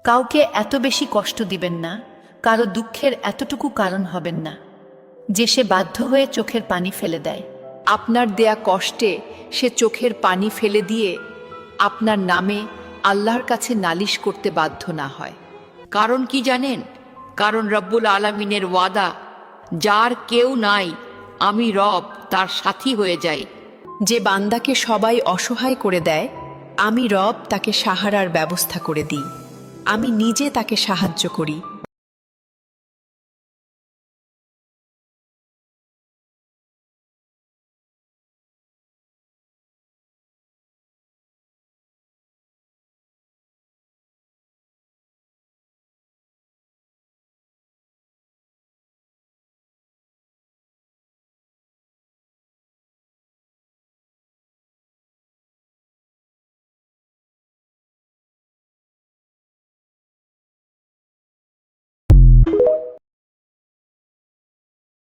কাউকে এত বেশি কষ্ট দিবেন না, কারো দুঃখের এতটুকু কারণ হবেন না যে সে বাধ্য হয়ে চোখের পানি ফেলে দেয়। আপনার দেয়া কষ্টে সে চোখের পানি ফেলে দিয়ে আপনার নামে আল্লাহর কাছে নালিশ করতে বাধ্য না হয়। কারণ কি জানেন? কারণ রব্বুল আলামিনের ওয়াদা, যার কেউ নাই আমি রব তার সাথী হয়ে যাই। যে বান্দাকে সবাই অসহায় করে দেয়, আমি রব তাকে সাহারার ব্যবস্থা করে দিই। আমি নিজে তাকে সাহায্য করি।